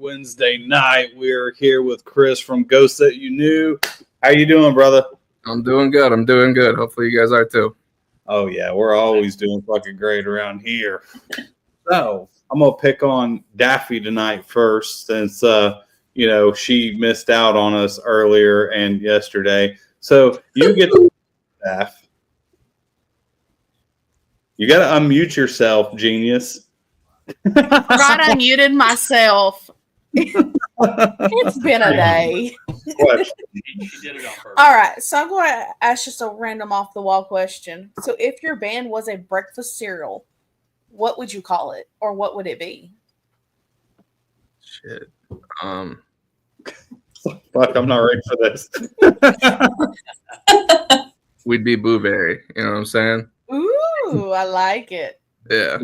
Wednesday night. We're here with Chris from Ghosts That You Knew. How you doing, brother? I'm doing good. Hopefully you guys are too. Oh, yeah. We're always doing fucking great around here. So, I'm going to pick on Daffy tonight first since, she missed out on us earlier and yesterday. So, you get to Daff. You got to unmute yourself, genius. Right, I muted myself. It's been a day. She did it on purpose. All right, so I'm going to ask just a random off the wall question. So, if your band was a breakfast cereal, what would you call it, or what would it be? Shit. Fuck, I'm not ready for this. We'd be Blueberry. You know what I'm saying? Ooh, I like it. Yeah.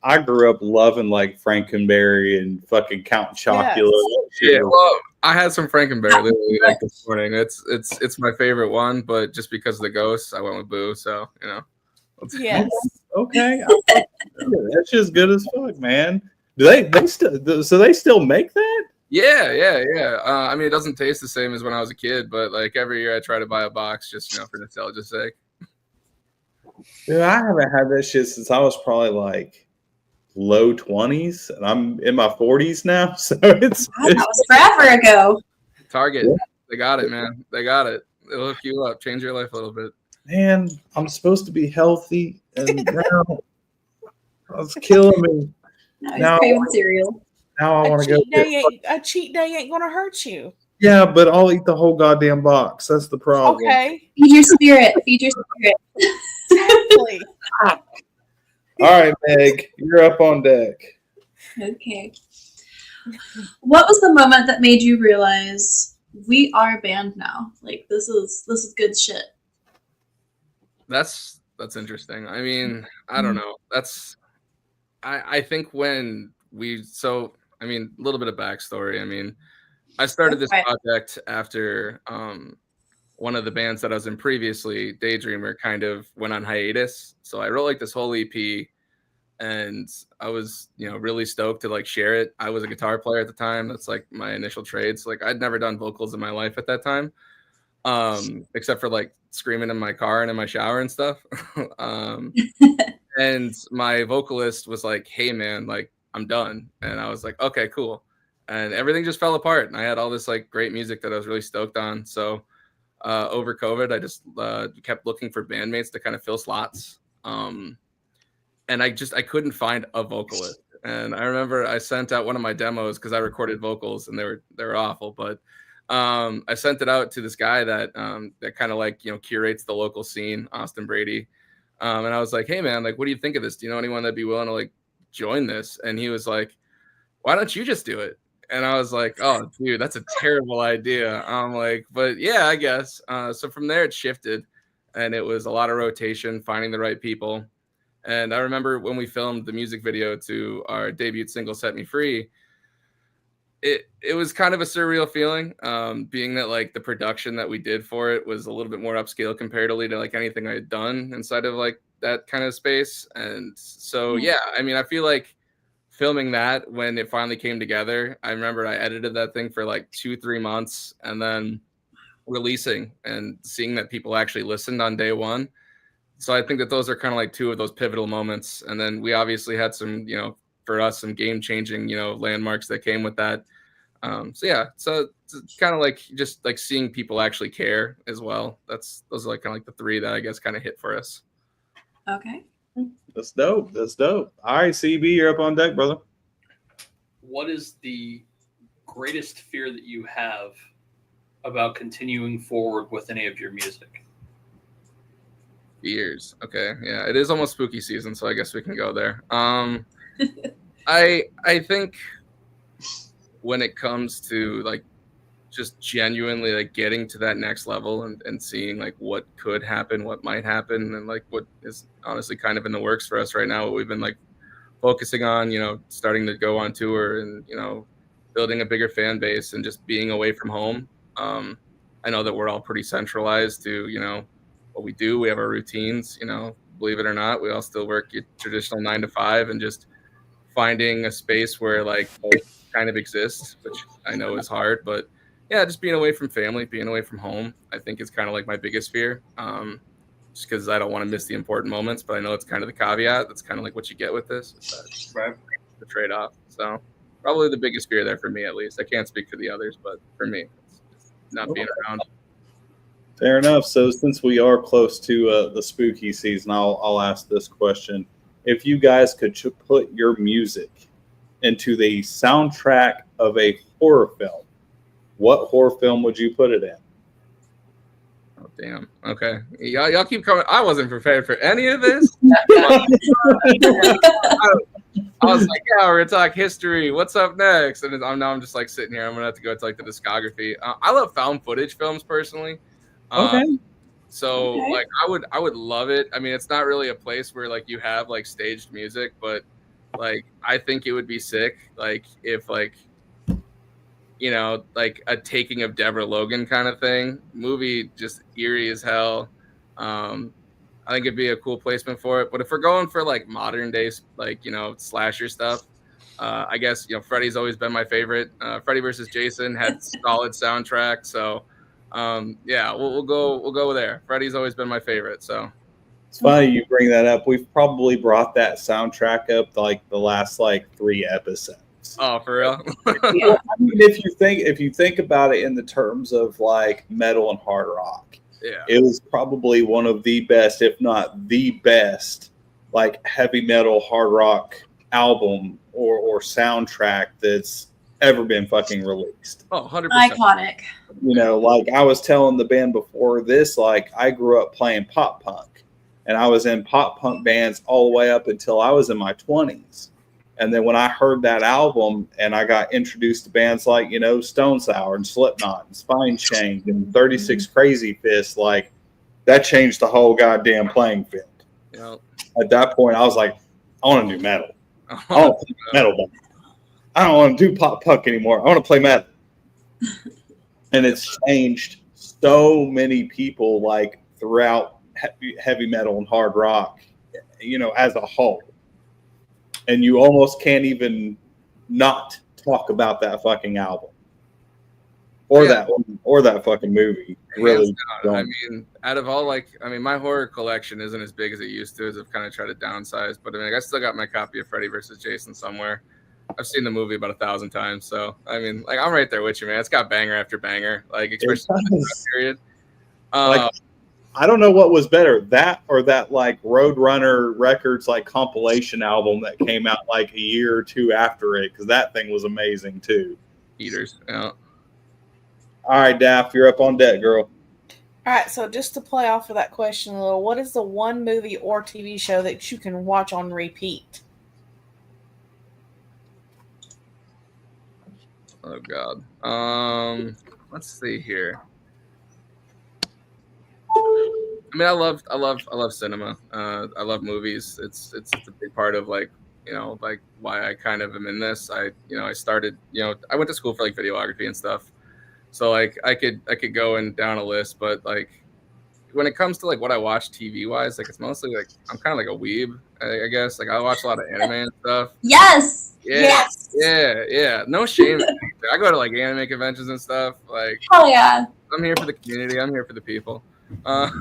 I grew up loving like Frankenberry and fucking Count Chocula. Yes. Yeah. Well, I had some Frankenberry literally like this morning. It's my favorite one, but just because of the ghosts, I went with Boo. So Yes. Okay. That's just good as fuck, man. Do they still make that? Yeah. I mean, it doesn't taste the same as when I was a kid, but like every year I try to buy a box just for nostalgia's sake. Dude, I haven't had that shit since I was probably like low 20s, and I'm in my 40s now, so that was forever ago. Target, they got it, man. They got it. They'll hook you up, change your life a little bit. Man, I'm supposed to be healthy, and now it's killing me. Now craving cereal. Now I want to go. A cheat day ain't gonna hurt you. Yeah, but I'll eat the whole goddamn box. That's the problem. Okay. Feed your spirit. Exactly. All right, Meg, you're up on deck. Okay. What was the moment that made you realize we are a band now? Like this is good shit. That's interesting. I mean, I don't know. I think when a little bit of backstory. I mean, I started this project after one of the bands that I was in previously, Daydreamer, kind of went on hiatus. So I wrote like this whole EP, and I was, really stoked to like share it. I was a guitar player at the time. That's like my initial trades. Like I'd never done vocals in my life at that time, except for like screaming in my car and in my shower and stuff. And my vocalist was like, "Hey man, like I'm done." And I was like, "Okay, cool." And everything just fell apart. And I had all this like great music that I was really stoked on. So over COVID, I just kept looking for bandmates to kind of fill slots. And I couldn't find a vocalist. And I remember I sent out one of my demos because I recorded vocals and they were awful. But I sent it out to this guy that kind of like, curates the local scene, Austin Brady. And I was like, "Hey man, like, what do you think of this? Do you know anyone that'd be willing to like join this?" And he was like, "Why don't you just do it?" And I was like, "Oh, dude, that's a terrible idea." I'm like, "But yeah, I guess." So from there, it shifted, and it was a lot of rotation, finding the right people. And I remember when we filmed the music video to our debut single, "Set Me Free," it was kind of a surreal feeling, being that like the production that we did for it was a little bit more upscale comparatively to like anything I had done inside of like that kind of space. And so, yeah, I mean, I feel like filming that when it finally came together, I remember I edited that thing for like 2-3 months and then releasing and seeing that people actually listened on day one. So I think that those are kind of like two of those pivotal moments. And then we obviously had some, for us, some game changing, landmarks that came with that. So it's kind of like just like seeing people actually care as well. Those are like kind of like the three that I guess kind of hit for us. Okay. That's dope. All right, CB, you're up on deck, brother. What is the greatest fear that you have about continuing forward with any of your music? Fears. Okay. Yeah, it is almost spooky season, so I guess we can go there. I think when it comes to like just genuinely like getting to that next level and seeing like what could happen, what might happen, and like what is honestly kind of in the works for us right now, what we've been like focusing on, starting to go on tour and, building a bigger fan base and just being away from home. I know that we're all pretty centralized to, what we do. We have our routines, believe it or not, we all still work your traditional 9 to 5, and just finding a space where like kind of exist, which I know is hard, but yeah, just being away from family, being away from home, I think is kind of like my biggest fear. Just because I don't want to miss the important moments, but I know it's kind of the caveat. That's kind of like what you get with this, Right. the trade-off. So probably the biggest fear there for me, at least. I can't speak for the others, but for me, it's not being around. Fair enough. So since we are close to the spooky season, I'll ask this question: if you guys could put your music into the soundtrack of a horror film, what horror film would you put it in? Oh, damn. Okay. Y'all keep coming. I wasn't prepared for any of this. I was like, yeah, we're gonna talk history. What's up next? And I'm just like sitting here. I'm gonna have to go to like the discography. I love found footage films personally. Okay. So Okay. like I would love it. I mean, it's not really a place where like you have like staged music, but like I think it would be sick. Like if like, you know, like a Taking of Deborah Logan kind of thing. Movie just eerie as hell. I think it'd be a cool placement for it. But if we're going for like modern days, like, you know, slasher stuff, I guess, you know, Freddy's always been my favorite. Freddy versus Jason had solid soundtrack. So yeah, we'll go there. Freddy's always been my favorite. So It's funny you bring that up. We've probably brought that soundtrack up like the last like 3 episodes. oh, for real? Yeah. I mean, if you think about it in the terms of like metal and hard rock, Yeah. it was probably one of the best, if not the best, like heavy metal hard rock album or soundtrack that's ever been fucking released. Oh, 100%. Iconic. You know, like I was telling the band before this, like I grew up playing pop punk, and I was in pop punk bands all the way up until I was in my 20s. And then when I heard that album and I got introduced to bands like, you know, Stone Sour and Slipknot and Spine Change and 36 Crazy Fists, like that changed the whole goddamn playing field. You know, At that point, I was like, I want to do metal. I oh, want to play metal band. I don't want to do pop punk anymore. I want to play metal. And it's changed so many people like throughout heavy metal and hard rock, you know, as a whole. And you almost can't even not talk about that fucking album or Yeah. that fucking movie. Really, hands down. I mean, out of all my horror collection isn't as big as it used to, as I've kind of tried to downsize. But I mean, I still got my copy of Freddy vs. Jason somewhere. I've seen the movie about 1,000 times, so I mean, like I'm right there with you, man. It's got banger after banger, like especially in that period. Like, I don't know what was better, that or that like Roadrunner Records like compilation album that came out like a year or 2 after it, because that thing was amazing too. Eaters, yeah. All right, Daff, you're up on deck, girl. All right, so just to play off of that question a little, what is the one movie or TV show that you can watch on repeat? Oh God. Let's see here. I mean, I love cinema. I love movies. It's a big part of like, you know, like why I kind of am in this. I started, you know, I went to school for like videography and stuff. So like I could go and down a list, but like when it comes to like what I watch TV wise, like it's mostly like I'm kind of like a weeb, I guess. Like I watch a lot of anime and stuff. Yes. Yeah, Yes. yeah. No shame. I go to like anime conventions and stuff. Like Hell yeah. I'm here for the community. I'm here for the people. Yeah,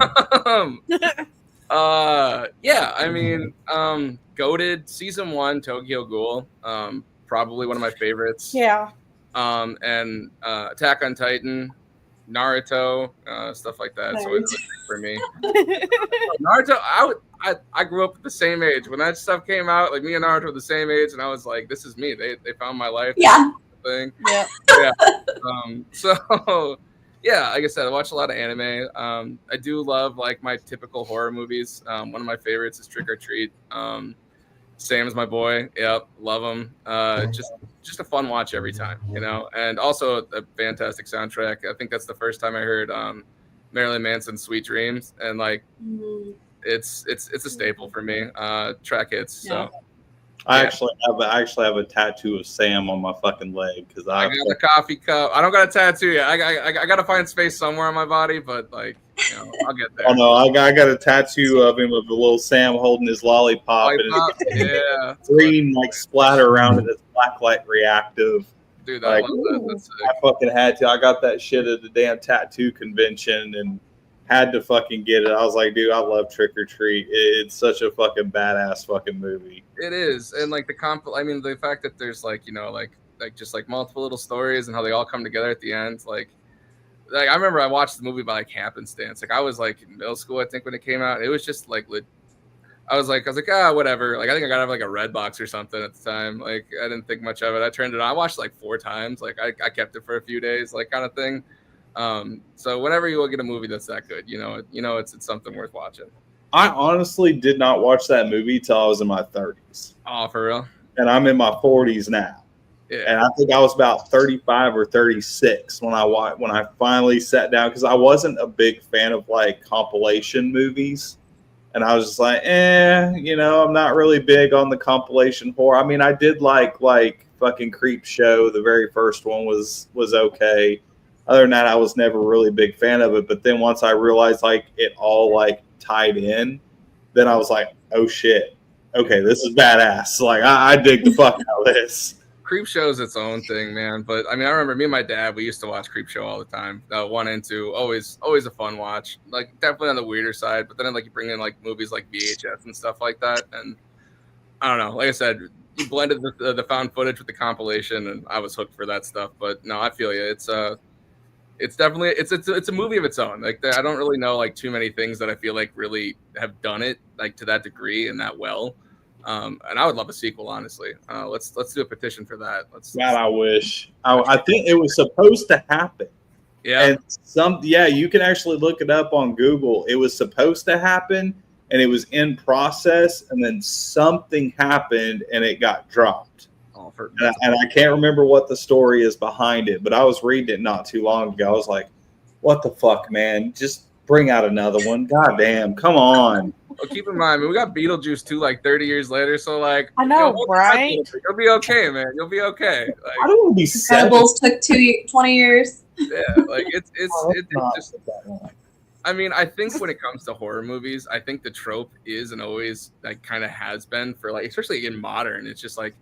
I mean, Goated season 1, Tokyo Ghoul, probably one of my favorites. Yeah. And Attack on Titan, Naruto, stuff like that. So it's big for me. Naruto, I grew up at the same age when that stuff came out. Like me and Naruto were the same age, and I was like, this is me. They found my life. Yeah. Thing. Yeah. Yeah. So yeah, like I said, I watch a lot of anime. I do love like my typical horror movies. One of my favorites is Trick or Treat. Sam's my boy. Yep, love him. Just a fun watch every time, you know. And also a fantastic soundtrack. I think that's the first time I heard Marilyn Manson's "Sweet Dreams," and like it's a staple for me. Track hits. So. I Yeah. actually have a tattoo of Sam on my fucking leg because I got a coffee cup. I don't got a tattoo yet. I got to find space somewhere on my body, but like, you know, I'll get there. Oh no, I got a tattoo of him of the little Sam holding his lollipop and Lollipop, yeah. green like splatter around it. It's blacklight reactive. Dude, Like, I love that. That's sick. I fucking had to. I got that shit at the damn tattoo convention and had to fucking get it. I was like, dude, I love Trick or Treat. It's such a fucking badass fucking movie. It is, and like I mean, the fact that there's like just like multiple little stories and how they all come together at the end, like I remember I watched the movie by like happenstance. Like I was like in middle school, I think, when it came out. It was just like I was like, whatever. Like I think I got like a red box or something at the time. Like I didn't think much of it. I turned it on. I watched it like 4 times. Like I kept it for a few days, like kind of thing. So whenever you will get a movie that's that good, it's something worth watching. I honestly did not watch that movie till I was in my 30s. Oh, for real? And I'm in my 40s now. Yeah. And I think I was about 35 or 36 when I finally sat down, because I wasn't a big fan of like compilation movies. And I was just like, I'm not really big on the compilation horror. I mean, I did like fucking Creep Show. The very first one was okay. Other than that, I was never really a big fan of it. But then once I realized like it all like tied in, then I was like, oh shit, okay, this is badass. Like I dig the fuck out of this. Creep Show is its own thing, man. But I mean, I remember me and my dad, we used to watch Creep Show all the time. 1 and 2, always a fun watch. Like definitely on the weirder side, but then like you bring in like movies like VHS and stuff like that, and I don't know. Like I said, you blended the found footage with the compilation, and I was hooked for that stuff. But no, I feel you. It's definitely it's a movie of its own. Like I don't really know like too many things that I feel like really have done it like to that degree and that well. And I would love a sequel, honestly. Let's do a petition for that. God, I wish. I think it was supposed to happen. Yeah. And you can actually look it up on Google. It was supposed to happen, and it was in process, and then something happened, and it got dropped. And I can't remember what the story is behind it, but I was reading it not too long ago. I was like, what the fuck, man? Just bring out another one. God damn, come on. Well, keep in mind, man, we got Beetlejuice too, like 30 years later. So, like, I know, right? You'll be okay, man. You'll be okay. Like, I don't want to be Incredibles took 20 years. Yeah, like it's just. I mean, I think when it comes to horror movies, I think the trope is and always like kind of has been for like, especially in modern. It's just like,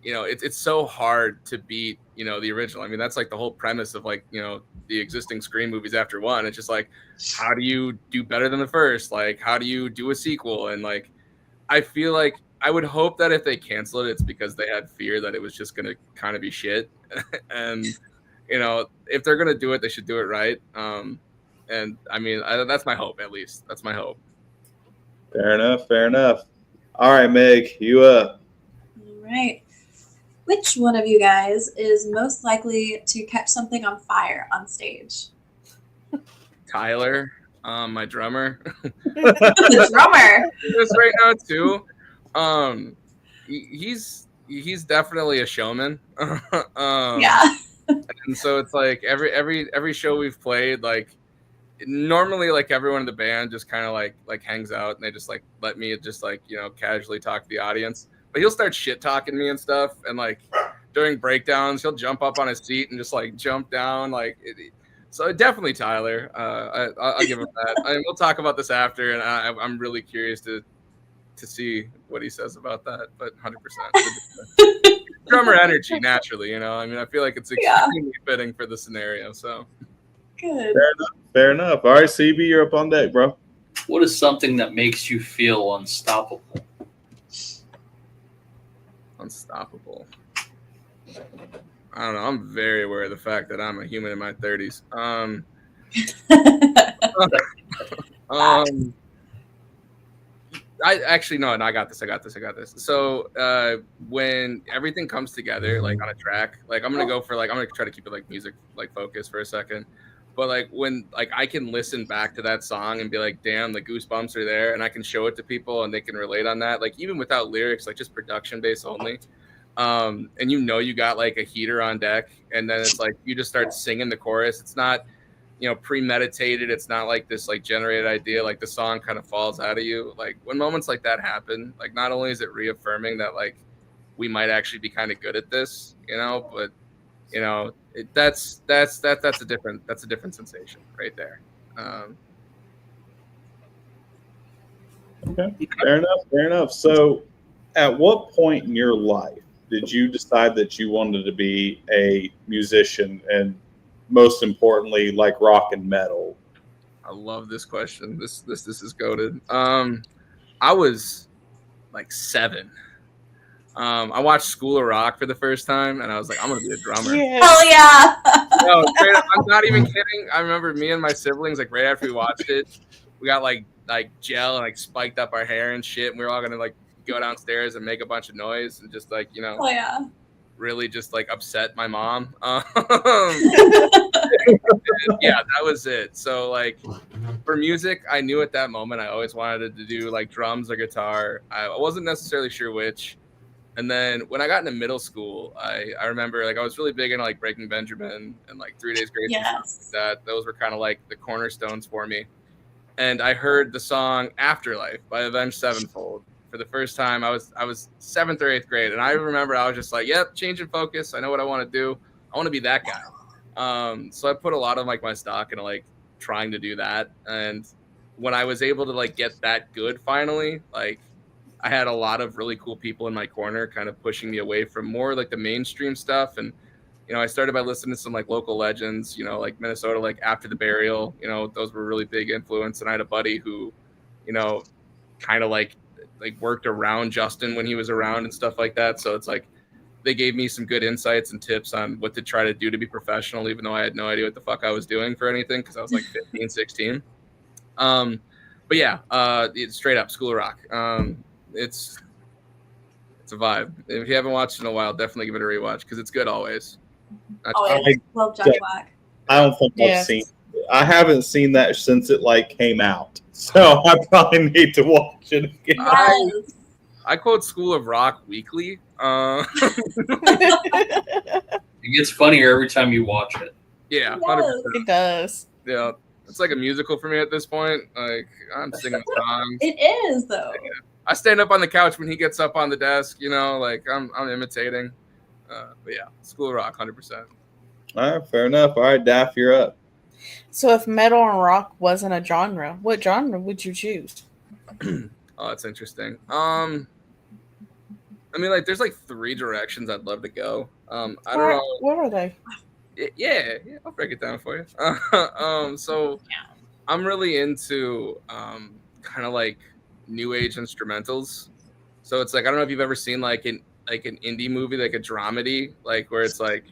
it's so hard to beat, the original. I mean, that's like the whole premise of like, the existing Scream movies after one. It's just like, how do you do better than the first? Like, how do you do a sequel? And like, I feel like I would hope that if they cancel it, it's because they had fear that it was just going to kind of be shit. And, if they're going to do it, they should do it right. And I mean, that's my hope, at least. That's my hope. Fair enough. All right, Meg, you up. All right. Which one of you guys is most likely to catch something on fire on stage? Tyler, my drummer. The drummer. This right now too. He's definitely a showman. Yeah. And so it's like every show we've played, like normally like everyone in the band just kind of like hangs out and they just like let me just like casually talk to the audience. But he'll start shit talking me and stuff, and like during breakdowns, he'll jump up on his seat and just like jump down. So definitely Tyler. I'll give him that. I mean, we'll talk about this after, and I'm really curious to see what he says about that. But 100%, drummer energy naturally. I mean, I feel like it's extremely fitting for the scenario. So good. Fair enough. All right, CB, you're up on deck, bro. What is something that makes you feel unstoppable? Unstoppable. I don't know. I'm very aware of the fact that I'm a human in my 30s. I actually no, I got this. So when everything comes together, like on a track, like I'm gonna try to keep it like music like focused for a second. But like when like I can listen back to that song and be like, damn, the goosebumps are there, and I can show it to people and they can relate on that. Like even without lyrics, like just production based only. And you got like a heater on deck, and then it's like you just start singing the chorus. It's not premeditated. It's not like this like generated idea. Like the song kind of falls out of you. Like when moments like that happen, like not only is it reaffirming that like we might actually be kind of good at this, but that's a different sensation right there. Okay, fair enough. So, at what point in your life did you decide that you wanted to be a musician, and most importantly, like rock and metal? I love this question. This is goated. I was like 7. I watched School of Rock for the first time, and I was like, I'm gonna be a drummer. Yes. Hell yeah! No, straight up, I'm not even kidding. I remember me and my siblings, like right after we watched it, we got like gel and like spiked up our hair and shit, and we were all gonna like go downstairs and make a bunch of noise and just like, you know, Oh yeah. really just like upset my mom. Yeah, that was it. So like for music, I knew at that moment I always wanted to do like drums or guitar. I wasn't necessarily sure which. And then when I got into middle school, I remember like I was really big into like Breaking Benjamin and like 3 Days Grace and stuff Yes. like that. Those were kind of like the cornerstones for me. And I heard the song Afterlife by Avenged Sevenfold for the first time. I was 7th or 8th grade, and I remember I was just like, yep, changing focus. I know what I want to do. I want to be that guy. So I put a lot of like my stock into like trying to do that. And when I was able to like get that good finally, like I had a lot of really cool people in my corner kind of pushing me away from more like the mainstream stuff. And, you know, I started by listening to some like local legends, you know, like Minnesota, like After the Burial, you know, those were really big influence. And I had a buddy who, you know, kind of like worked around Justin when he was around and stuff like that. So it's like they gave me some good insights and tips on what to try to do to be professional, even though I had no idea what the fuck I was doing for anything because I was like 15, 16. But yeah, it's straight up School of Rock. It's a vibe. If you haven't watched it in a while, definitely give it a rewatch because it's good always. Oh yeah. Love Jack Black. I don't think I've seen. I haven't seen that since it like came out, so I probably need to watch it again. Yes. I quote School of Rock weekly. It gets funnier every time you watch it. Yeah, Yes. 100%. It does. Yeah, it's like a musical for me at this point. Like I'm singing songs. It is though. I stand up on the couch when he gets up on the desk. You know, like I'm imitating. But yeah, School of Rock, 100%. All right, fair enough. All right, Daff, you're up. So if metal and rock wasn't a genre, what genre would you choose? Oh, that's interesting. I mean, like, there's like 3 directions I'd love to go. I don't know. What are they? Yeah, I'll break it down for you. So I'm really into kind of like new age instrumentals. So it's like I don't know if you've ever seen like an indie movie, like a dramedy, like where it's like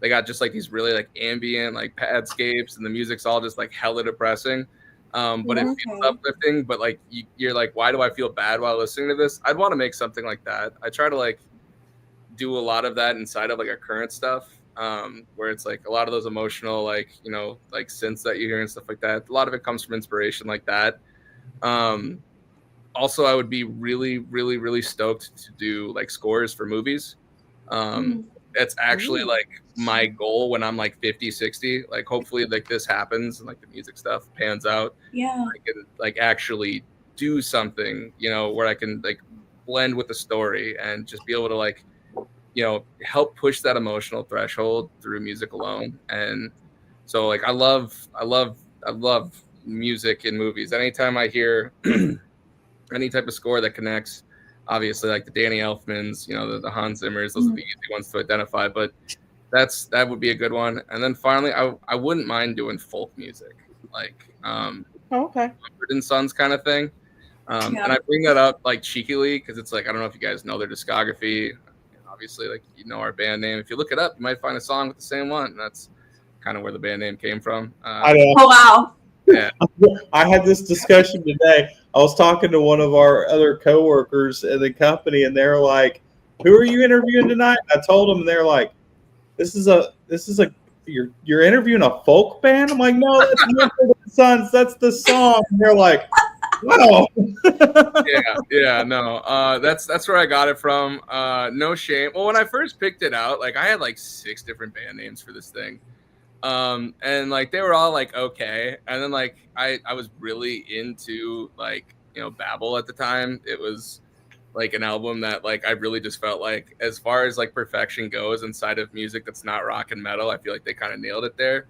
they got just like these really like ambient like padscapes and the music's all just like hella depressing. But it feels uplifting. But like you're like, why do I feel bad while listening to this? I'd want to make something like that. I try to like do a lot of that inside of like our current stuff, where it's like a lot of those emotional like, you know, like synths that you hear and stuff like that. A lot of it comes from inspiration like that. Also, I would be really, really, really stoked to do like scores for movies. That's actually like my goal when I'm like 50, 60. Like hopefully like this happens and like the music stuff pans out. Yeah. I can like actually do something, you know, where I can like blend with the story and just be able to like, you know, help push that emotional threshold through music alone. And so like I love music in movies. Anytime I hear any type of score that connects, obviously like the Danny Elfmans, you know, the Hans Zimmers, those are the easy ones to identify, but that would be a good one. And then finally I wouldn't mind doing folk music, like Okay. Mumford and Sons kind of thing. And I bring that up like cheekily because it's like I don't know if you guys know their discography. Obviously, like you know our band name. If you look it up, you might find a song with the same one. And that's kind of where the band name came from. I know. Oh wow. Yeah. I had this discussion today. I was talking to one of our other coworkers in the company, and they're like, "Who are you interviewing tonight?" I told them, and they're like, "This is a you're interviewing a folk band." I'm like, "No, that's Mumford and Sons. That's the song." And they're like, "Wow." No. That's where I got it from. No shame. Well, when I first picked it out, like I had like 6 different band names for this thing. And like they were all like okay, and then like I was really into like, you know, Babel at the time. It was like an album that like I really just felt like as far as like perfection goes inside of music that's not rock and metal, I feel like they kind of nailed it there.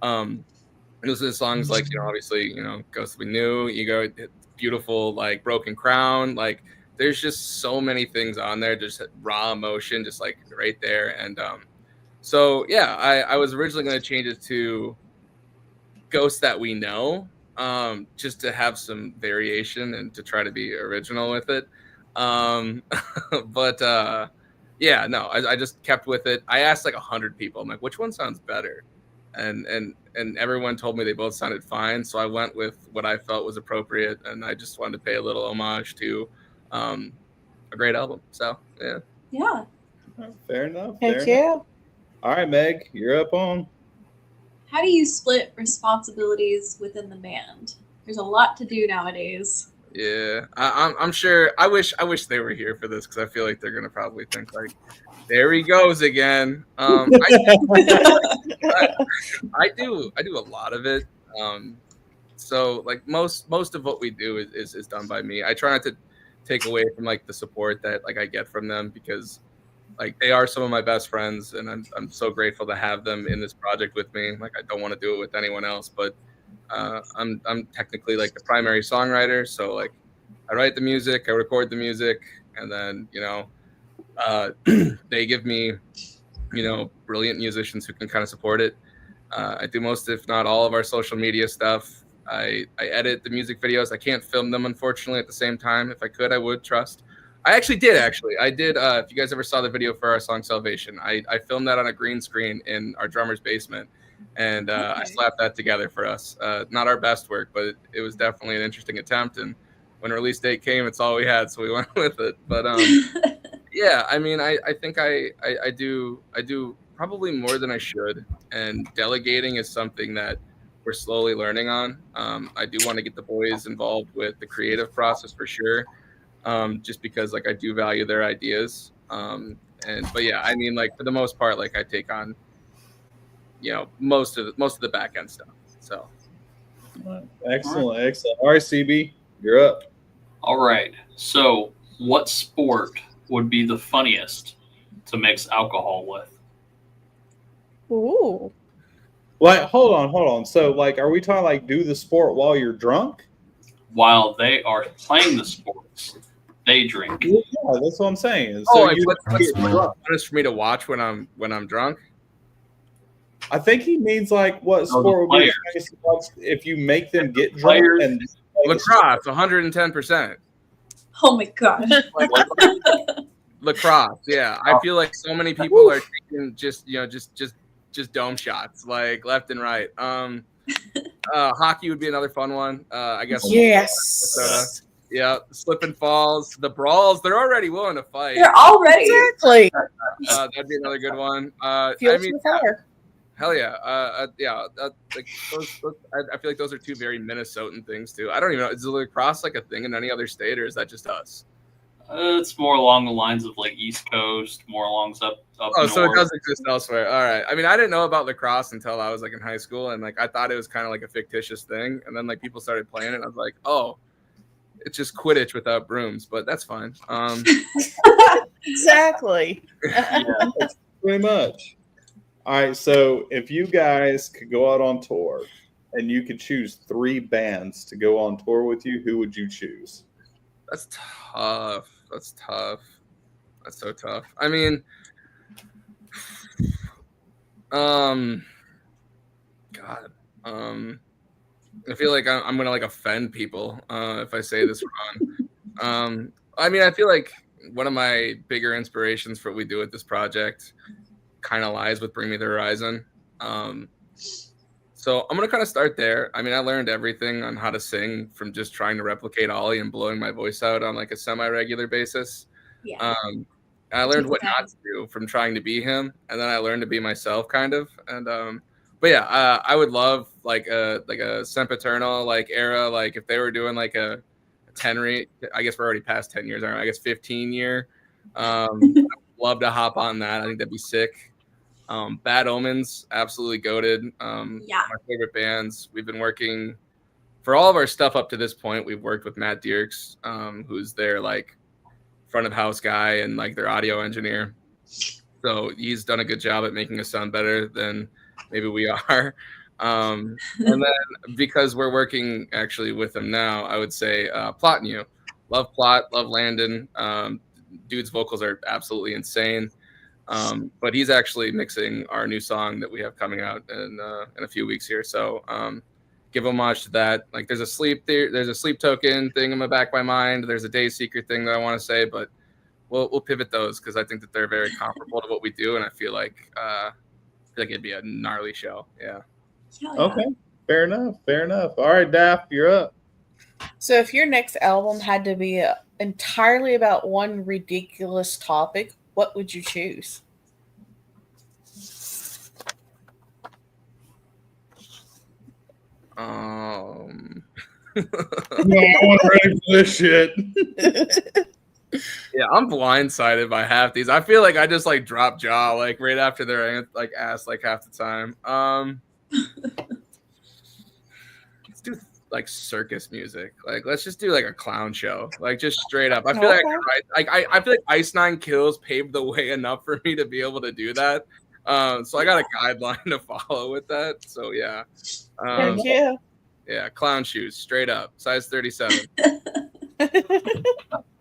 Those are the songs like, you know, obviously, you know, Ghost We Knew, Ego, Beautiful, like Broken Crown, like there's just so many things on there, just raw emotion, just like right there. And so yeah, I was originally going to change it to Ghosts That We Know, just to have some variation and to try to be original with it. But yeah, no, I just kept with it. I asked like 100 people. I'm like, which one sounds better? And everyone told me they both sounded fine. So I went with what I felt was appropriate, and I just wanted to pay a little homage to a great album. So yeah. Yeah. Fair enough. Heck Fair enough. yeah. All right, Meg, you're up on. How do you split responsibilities within the band? There's a lot to do nowadays. Yeah, I'm sure. I wish they were here for this, because I feel like they're gonna probably think like, there he goes again. I do a lot of it. So like most of what we do is done by me. I try not to take away from like the support that like I get from them, because like they are some of my best friends, and I'm so grateful to have them in this project with me. Like I don't want to do it with anyone else, but I'm technically like the primary songwriter. So like I write the music, I record the music, and then they give me brilliant musicians who can kind of support it. I do most, if not all, of our social media stuff. I edit the music videos. I can't film them, unfortunately, at the same time. If I could, I would. Trust. I did. If you guys ever saw the video for our song Salvation, I filmed that on a green screen in our drummer's basement, and I slapped that together for us. Not our best work, but it was definitely an interesting attempt, and when release date came, it's all we had, so we went with it. But yeah, I mean, I think I do probably more than I should, and delegating is something that we're slowly learning on. I do want to get the boys involved with the creative process for sure. Just because like I do value their ideas. But yeah, I mean, like for the most part, like I take on, most of the back end stuff. So Excellent. All right, CB, you're up. All right. So, what sport would be the funniest to mix alcohol with? Ooh. Like, hold on. So, like, are we talking like do the sport while you're drunk? While they are playing the sports, they drink. Yeah, that's what I'm saying. oh, So like, you what's get drunk. honest for me to watch when I'm drunk? I think he means like what sport would be the funniest to watch if you make them get drunk Players. and Lacrosse, 110%. Oh my gosh. Lacrosse, yeah. I feel like so many people are taking just dome shots, like left and right. Hockey would be another fun one. I guess. Yes. Yeah, slip and falls, the brawls. They're already willing to fight. They're already. Exactly. That'd be another good one. Feels the fire. Hell yeah. Like those, I feel like those are two very Minnesotan things too. I don't even know. Is lacrosse like a thing in any other state, or is that just us? It's more along the lines of like East Coast, more along up Oh, north. so it does exist elsewhere. All right. I mean, I didn't know about lacrosse until I was like in high school, and like I thought it was kind of like a fictitious thing, and then like people started playing it, and I was like, oh, it's just Quidditch without brooms, but that's fine. Exactly. pretty much. All right, so if you guys could go out on tour and you could choose 3 bands to go on tour with you, who would you choose? That's tough. That's so tough. I mean, God, I feel like I'm gonna like offend people if I say this wrong. I mean, I feel like one of my bigger inspirations for what we do with this project kind of lies with Bring Me the Horizon. So I'm gonna kind of start there. I mean, I learned everything on how to sing from just trying to replicate Ollie and blowing my voice out on like a semi-regular basis. Yeah. I learned what not to do from trying to be him, and then I learned to be myself, kind of. And but yeah, I would love like a sempiternal like era, like if they were doing like a 10 I guess we're already past 10 years, I guess 15 year. I'd love to hop on that. I think that'd be sick. Bad Omens, absolutely goated. Yeah. My favorite bands. We've been working for all of our stuff up to this point. We've worked with Matt Dierks, who's their like front of house guy and like their audio engineer. So he's done a good job at making us sound better than maybe we are. And then because we're working actually with them now, I would say Plotinu. love Plot, love Landon. Dude's vocals are absolutely insane. But he's actually mixing our new song that we have coming out in a few weeks here. So give homage to that. Like there's a sleep token thing in the back of my mind. There's a Day Seeker thing that I want to say, but we'll pivot those because I think that they're very comparable to what we do, and I feel like it'd be a gnarly show. Yeah. Hell yeah. Okay. Fair enough. All right, Daft, you're up. So if your next album had to be entirely about one ridiculous topic, what would you choose? I'm ready for this shit. Yeah, I'm blindsided by half these. I feel like I just like drop jaw like right after they're like asked like half the time. Let's do like circus music. Like let's just do like a clown show. Like just straight up. I feel I feel like Ice Nine Kills paved the way enough for me to be able to do that. So I got a guideline to follow with that. So yeah. Heck yeah. Yeah, clown shoes, straight up, size 37.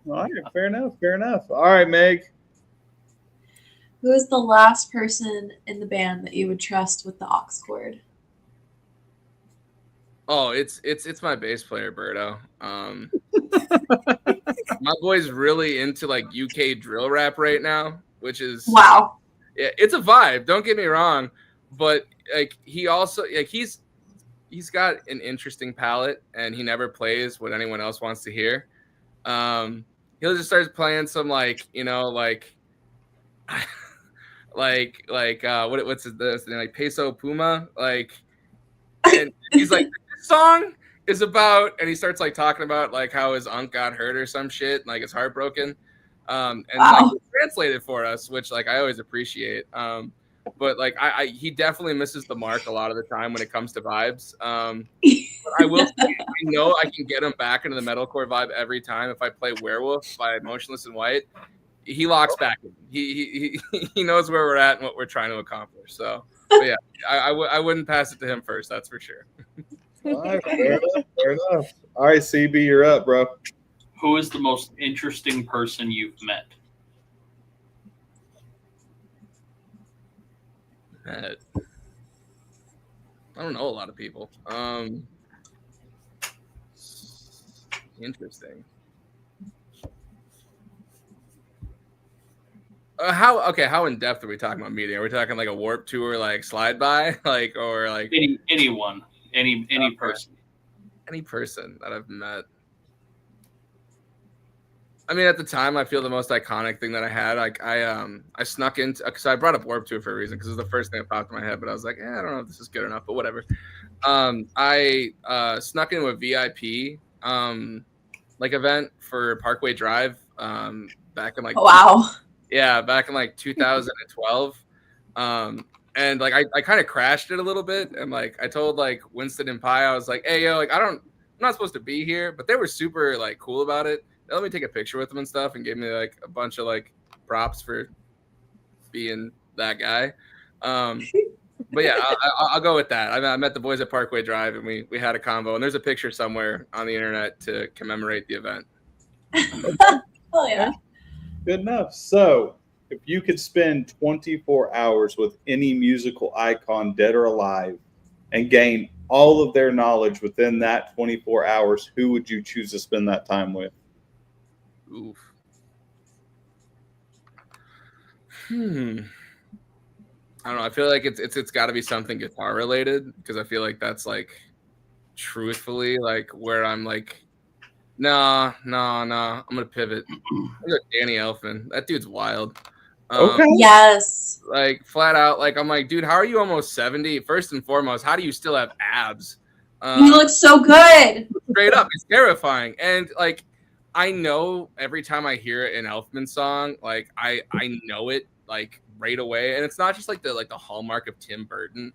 All right, fair enough. All right, Meg. Who is the last person in the band that you would trust with the aux cord? Oh, it's my bass player, Berto. My boy's really into like UK drill rap right now, which is Wow. yeah, it's a vibe. Don't get me wrong, but like he also like he's got an interesting palette, and he never plays what anyone else wants to hear. He'll just start playing some like like what's this like Peso Puma like, and he's like this song is about, and he starts like talking about like how his uncle got hurt or some shit, and, like it's heartbroken. And Wow. like he translated for us, which like I always appreciate. But like he definitely misses the mark a lot of the time when it comes to vibes. But I will say, I know I can get him back into the metalcore vibe every time if I play Werewolf by Motionless in White. He locks back in. He knows where we're at and what we're trying to accomplish. So but yeah, I wouldn't pass it to him first, that's for sure. All right, fair enough. All right, CB, you're up, bro. Who is the most interesting person you've met? I don't know a lot of people. Interesting. How in depth are we talking about meeting? Are we talking like a Warp Tour, like slide by, like, or like Anyone, any person? Any person that I've met? I mean, at the time, I feel the most iconic thing that I had, like I snuck into, because I brought up Warp Tour for a reason, because it was the first thing that popped in my head, but I was like, I don't know if this is good enough, but whatever. I snuck into a VIP like event for Parkway Drive back in like Wow. back in like 2012. And like I kind of crashed it a little bit, and like I told like Winston and Pi, I was like, hey yo, like I'm not supposed to be here, but they were super like cool about it. They let me take a picture with them and stuff, and gave me like a bunch of like props for being that guy. But yeah, I'll go with that. I met the boys at Parkway Drive, and we had a convo, and there's a picture somewhere on the internet to commemorate the event. Oh yeah. Good enough. So, if you could spend 24 hours with any musical icon, dead or alive, and gain all of their knowledge within that 24 hours, who would you choose to spend that time with? Oof. I don't know. I feel like it's got to be something guitar related, because I feel like that's like truthfully like where I'm like, no. I'm gonna pivot. I'm gonna Danny Elfman. That dude's wild. Okay. Yes. Like flat out, like I'm like, dude, how are you almost 70? First and foremost, how do you still have abs? You look so good. Straight up, it's terrifying. And like, I know every time I hear an Elfman song, like I know it like right away. And it's not just like the hallmark of Tim Burton,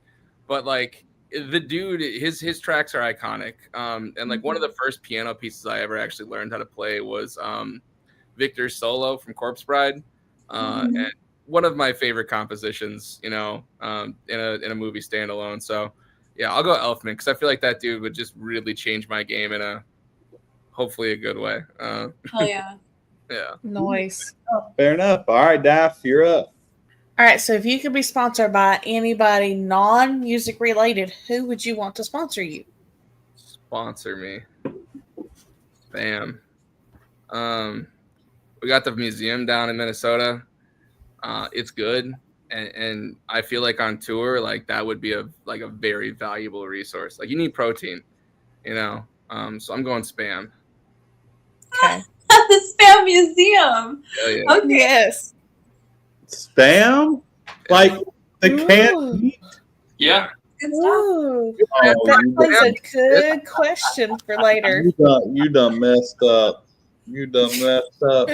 but like the dude, his tracks are iconic. And like one of the first piano pieces I ever actually learned how to play was Victor's solo from Corpse Bride. And one of my favorite compositions, in a movie standalone. So yeah, I'll go Elfman, because I feel like that dude would just really change my game in hopefully a good way. Hell yeah. Yeah. Noise. Fair enough. All right, Daff, you're up. All right, so if you could be sponsored by anybody non-music related, who would you want to sponsor you? Sponsor me. Bam. We got the museum down in Minnesota. It's good, and I feel like on tour, like that would be a very valuable resource. Like you need protein, you know. So I'm going Spam. Okay. The Spam Museum. Hell yeah. Okay. Yes. Spam? Like the Ooh. can? Yeah. Good stuff. Ooh, Oh, that is a good question for later. you done messed up. You done messed up.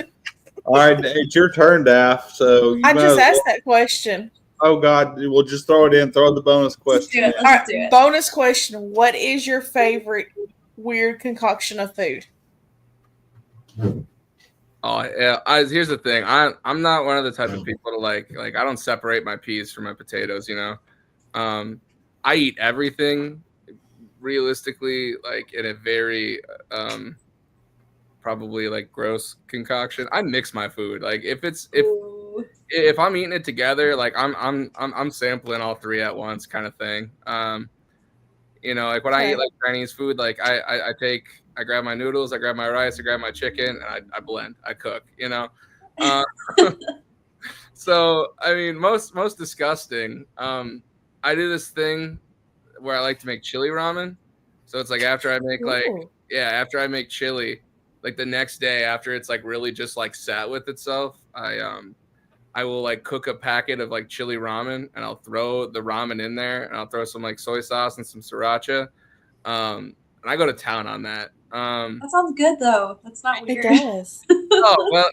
All right, it's your turn, Daff. So you I might just as well- asked that question. Oh God, we'll just throw it in. Throw the bonus Let's do question. it. in. All Let's do right, it. bonus question. What is your favorite weird concoction of food? Oh yeah. Here's the thing. I'm not one of the type of people to like I don't separate my peas from my potatoes. You know, I eat everything realistically, like in a very probably like gross concoction. I mix my food. Like Ooh. if I'm eating it together, like I'm sampling all three at once, kind of thing. You know, like when I eat Okay. like Chinese food, like I grab my noodles, I grab my rice, I grab my chicken, and I blend, I cook. You know, so I mean, most disgusting. I do this thing where I like to make chili ramen. So it's like after I make Ooh. after I make chili, like the next day after it's like really just like sat with itself, I will like cook a packet of like chili ramen and I'll throw the ramen in there and I'll throw some like soy sauce and some sriracha. And I go to town on that. That sounds good though. That's not It weird. does. Oh, well,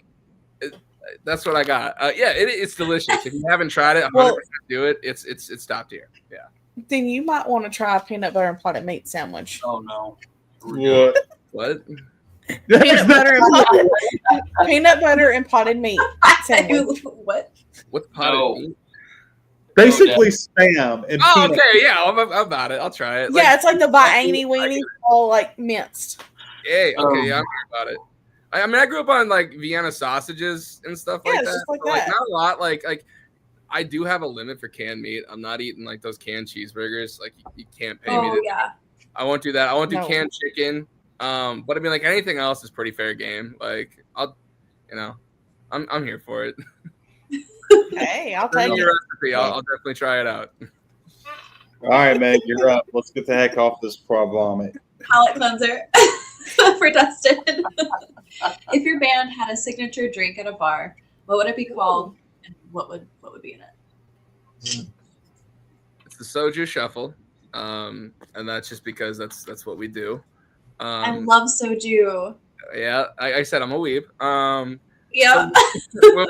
that's what I got. Yeah, it's delicious. If you haven't tried it, 100% Well- do it. It's top tier. Yeah. Then you might want to try a peanut butter and potted meat sandwich. Oh no. What? What? Peanut butter and potted meat sandwich. What? What's potted No. meat? Basically, spam and Oh, peanut. okay. Yeah, I'm about it. I'll try it. Yeah, it's like the I Vienney weenie, all like minced. Hey, okay, yeah, Um, I'm about it. I mean, I grew up on like Vienna sausages and stuff Yeah, like it's that. just like so, that. not a lot. Like I do have a limit for canned meat. I'm not eating like those canned cheeseburgers. Like you can't pay me Oh to. yeah. I won't do that. I won't do No. canned chicken. But I mean, like anything else is pretty fair game. Like I'm here for it. Hey, I'll Send take me it. your recipe. I'll definitely try it out. All right, man, you're up. Let's get the heck off this vomit. Palate cleanser for Dustin. If your band had a signature drink at a bar, what would it be called, and what would be in it? It's the Soju Shuffle, and that's just because that's what we do. I love soju. Yeah, I said I'm a weeb. Yeah. when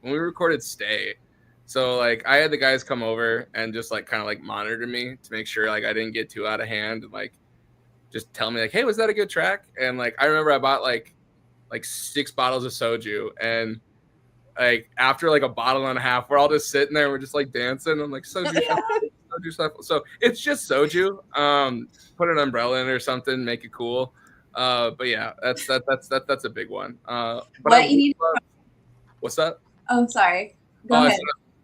we recorded Stay, so like I had the guys come over and just like kind of like monitor me to make sure like I didn't get too out of hand and like just tell me like, hey, was that a good track? And like I remember I bought like 6 bottles of soju, and like after like a bottle and a half, we're all just sitting there, we're just like dancing. I'm like, soju shuffle. So it's just soju. Put an umbrella in it or something, make it cool. But yeah, that's a big one. But What you need? What's that? Oh, sorry. Go Oh, ahead.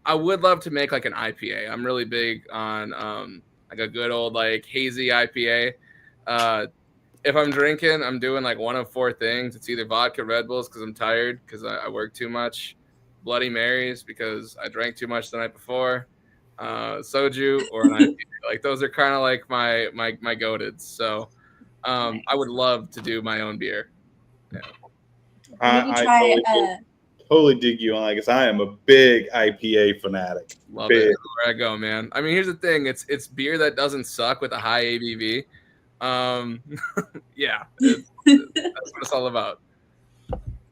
I would love to make like an IPA. I'm really big on like a good old like hazy IPA. If I'm drinking, I'm doing like one of 4 things. It's either vodka, Red Bulls because I'm tired because I work too much, Bloody Marys because I drank too much the night before, soju, or an IPA. Like those are kind of like my goateds. So I would love to do my own beer. Maybe I try totally dig you on that because I am a big IPA fanatic. Love Big. it. Where I go, man. I mean, here's the thing. It's beer that doesn't suck with a high ABV. Yeah, that's what it's all about.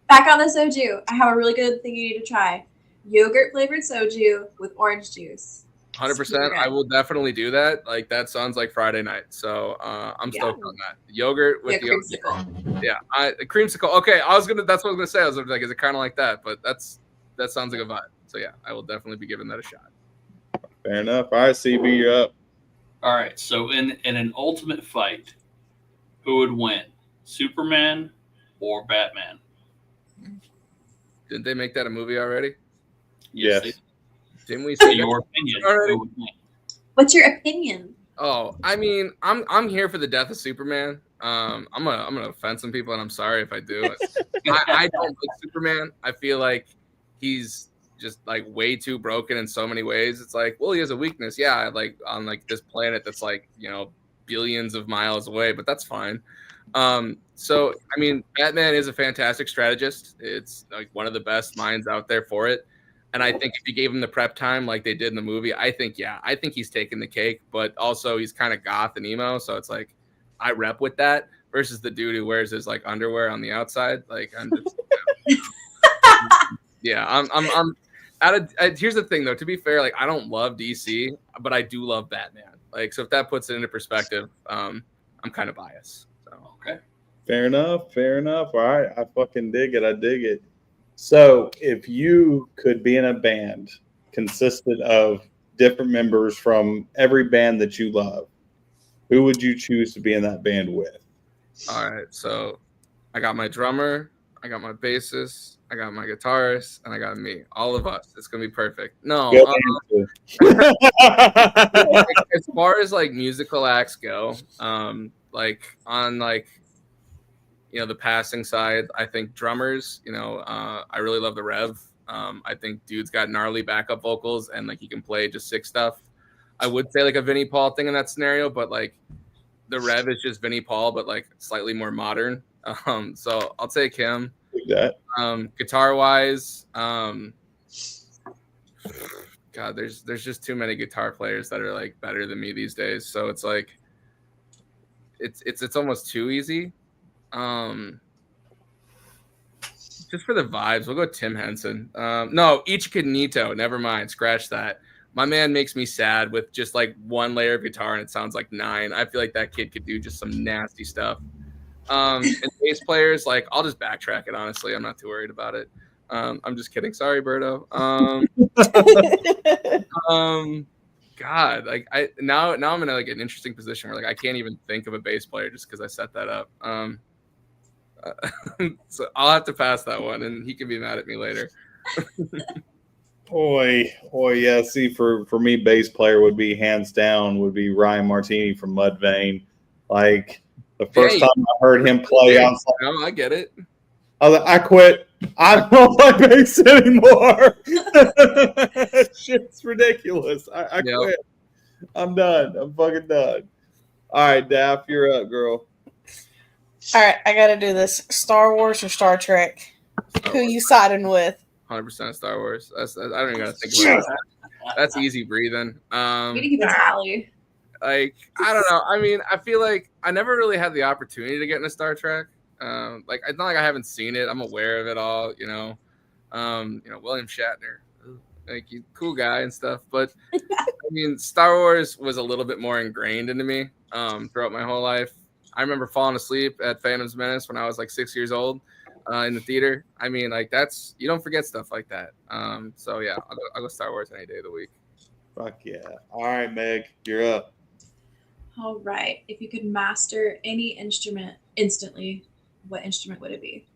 back on the soju. I have a really good thing you need to try. Yogurt flavored soju with orange juice. 100%. I will definitely do that. Like that sounds like Friday night. So I'm Yeah. stoked on that. Yogurt with Yeah, the creamsicle. yeah, creamsicle. Okay, that's what I was gonna say. I was like, is it kind of like that? But that sounds like a vibe. So yeah, I will definitely be giving that a shot. Fair enough. All right, CB, you're up. All right. So in an ultimate fight, who would win, Superman or Batman? Didn't they make that a movie already? Yes. they- Didn't we So see your that opinion, already? who would win? What's your opinion? Oh, I mean, I'm here for the death of Superman. I'm gonna offend some people, and I'm sorry if I do. I don't like Superman. I feel like he's just like way too broken in so many ways. It's like, well, he has a weakness, yeah, like on like this planet that's like, you know, billions of miles away, but that's fine. So I mean, Batman is a fantastic strategist. It's like one of the best minds out there for it. And I think if you gave him the prep time like they did in the movie, I think he's taking the cake. But also he's kind of goth and emo, so it's like I rep with that versus the dude who wears his like underwear on the outside. Like I'm just, yeah, I'm out of. Here's the thing though. To be fair, like I don't love DC, but I do love Batman. Like so, if that puts it into perspective, I'm kind of biased. So Okay. Fair enough. Fair enough. All right. I fucking dig it. I dig it. So, if you could be in a band consisted of different members from every band that you love, who would you choose to be in that band with? all right, so I got my drummer, I got my bassist, I got my guitarist, and I got me. All of us. It's gonna be perfect. No, Good answer. as far as like musical acts go, like on like you know the passing side, I think drummers. You know, I really love the Rev. I think dude's got gnarly backup vocals and like he can play just sick stuff. I would say like a Vinnie Paul thing in that scenario, but like the Rev is just Vinnie Paul, but like slightly more modern. So I'll take him. Dig that. Guitar wise, God, there's just too many guitar players that are like better than me these days. So it's like it's almost too easy. Just for the vibes, we'll go Tim Henson. No, Ichika Nito. Never mind. Scratch that. My man makes me sad with just like one layer of guitar and it sounds like 9. I feel like that kid could do just some nasty stuff. And bass players, like I'll just backtrack it. Honestly, I'm not too worried about it. I'm just kidding. Sorry, Berto. God, like I now I'm in like an interesting position where like I can't even think of a bass player just because I set that up. So I'll have to pass that one, and he can be mad at me later. Oi, yeah. See, for me, bass player would be hands down would be Ryan Martini from Mudvayne. Like the first Hey. time I heard him play, I was like, No, I get it. I quit. I don't like bass anymore. Shit's ridiculous. I Yep. quit. I'm done. I'm fucking done. All right, Daff, you're up, girl. All right, I got to do this. Star Wars or Star Trek? Who you siding with? 100% Star Wars. I don't even gotta think about that. That's easy breathing. We need to keep a tally. Like I don't know. I mean, I feel like I never really had the opportunity to get into Star Trek. Like it's not like I haven't seen it. I'm aware of it all. You know, William Shatner, like he's a cool guy and stuff. But I mean, Star Wars was a little bit more ingrained into me throughout my whole life. I remember falling asleep at Phantom's Menace when I was like 6 years old in the theater. I mean, like you don't forget stuff like that. So yeah, I'll go Star Wars any day of the week. Fuck yeah. All right, Meg, you're up. All right. If you could master any instrument instantly, what instrument would it be?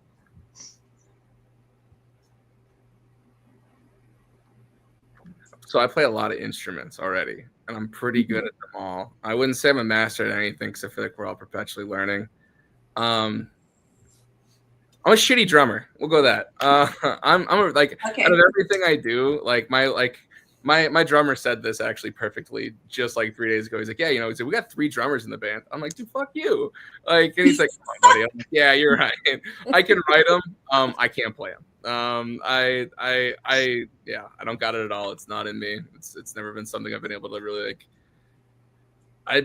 So I play a lot of instruments already, and I'm pretty good at them all. I wouldn't say I'm a master at anything because I feel like we're all perpetually learning. I'm a shitty drummer. We'll go that. I'm like Okay. out of everything I do, like my drummer said this actually perfectly just like 3 days ago. He's like, yeah, he said, we got 3 drummers in the band. I'm like, dude, fuck you. Like, and he's like, come on, buddy. I'm like, yeah, you're right. I can write them. I can't play them. I don't got it at all. It's not in me. It's never been something I've been able to really like.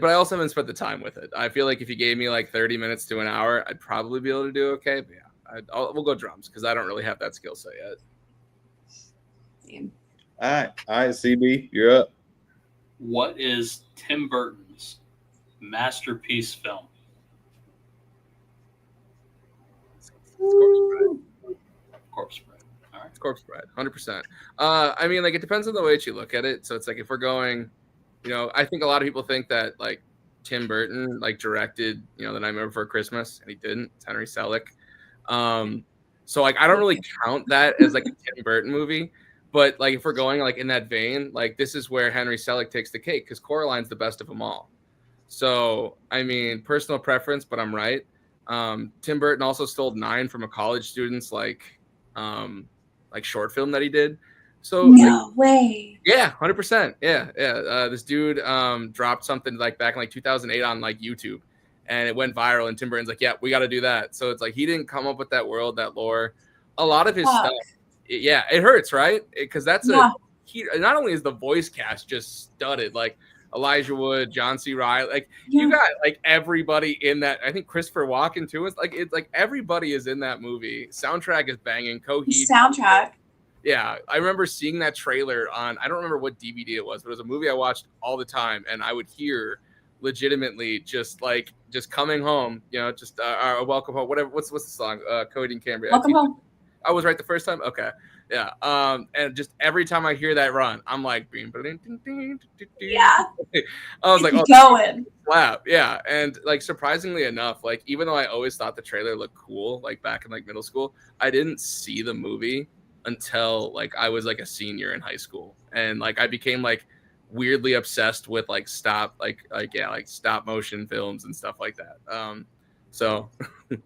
But I also haven't spent the time with it. I feel like if you gave me like 30 minutes to an hour, I'd probably be able to do okay. But yeah, we'll go drums because I don't really have that skill set yet. Same. All right, CB, you're up. What is Tim Burton's masterpiece film? Corpse Bride. All right. It's Corpse Bride, 100%. I mean, like it depends on the way that you look at it. So it's like if we're going, I think a lot of people think that like Tim Burton like directed, The Nightmare Before Christmas, and he didn't. It's Henry Selick. So like I don't really count that as like a Tim Burton movie, but like if we're going like in that vein, like this is where Henry Selick takes the cake because Coraline's the best of them all. So I mean, personal preference, but I'm right. Tim Burton also stole 9 from a college student's like short film that he did. So No way. yeah, 100%. Yeah. This dude dropped something like back in like 2008 on like YouTube, and it went viral. And Tim Burton's like, "Yeah, we got to do that." So it's like he didn't come up with that world, that lore. A lot of his stuff, it hurts, right? Because that's not only is the voice cast just studded, like Elijah Wood, John C. Reilly, like you got like everybody in that. I think Christopher Walken too. It's like everybody is in that movie. Soundtrack is banging. Coheed Soundtrack. Yeah, I remember seeing that trailer on, I don't remember what DVD it was, but it was a movie I watched all the time, and I would hear legitimately just coming home, just welcome home, whatever. What's the song? Coheed and Cambria. Welcome home. I was right the first time. Okay, yeah. And just every time I hear that run, I'm like, yeah. I was like, oh, going. wow, yeah. And like surprisingly enough, like even though I always thought the trailer looked cool, like back in like middle school, I didn't see the movie until like I was like a senior in high school, and like I became like weirdly obsessed with like stop motion films and stuff like that. So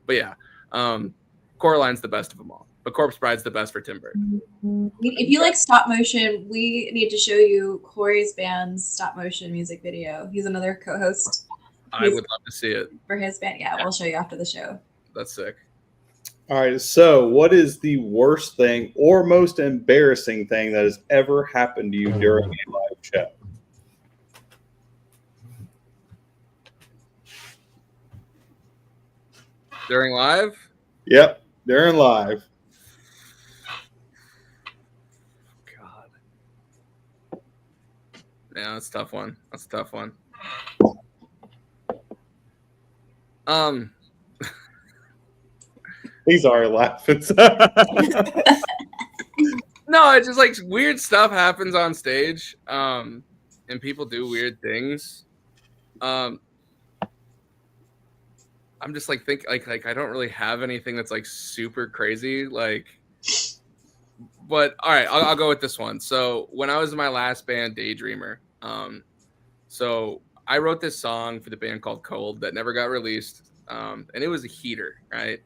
but yeah, Coraline's the best of them all, but Corpse Bride's the best for Tim Burton. If you like stop motion, we need to show you Corey's band's stop motion music video. He's another co-host. I would love to see it for his band. Yeah, we'll show you after the show. That's sick. All right, so what is the worst thing or most embarrassing thing that has ever happened to you during a live show? During live? Yep, during live. God. Yeah, that's a tough one. He's already laughing. No, it's just like weird stuff happens on stage, and people do weird things. I'm just like like I don't really have anything that's like super crazy, like. But all right, I'll go with this one. So when I was in my last band, Daydreamer, so I wrote this song for the band called Cold that never got released, and it was a heater, right?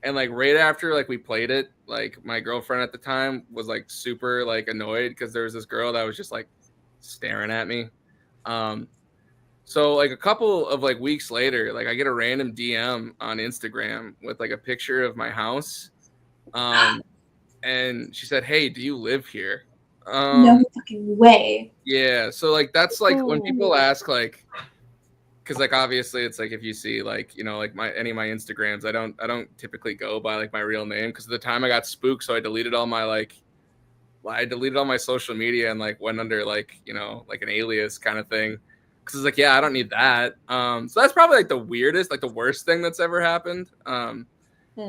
And like right after like we played it, like my girlfriend at the time was like super like annoyed because there was this girl that was just like staring at me. So like a couple of like weeks later, like I get a random DM on Instagram with like a picture of my house. And she said, "Hey, do you live here?" No fucking way. Yeah. So like that's like when people ask like, because like obviously it's like if you see like like any of my Instagrams, I don't typically go by like my real name because at the time I got spooked, so I deleted all my social media and like went under like like an alias kind of thing because it's like I don't need that. So that's probably like the weirdest, like the worst thing that's ever happened. And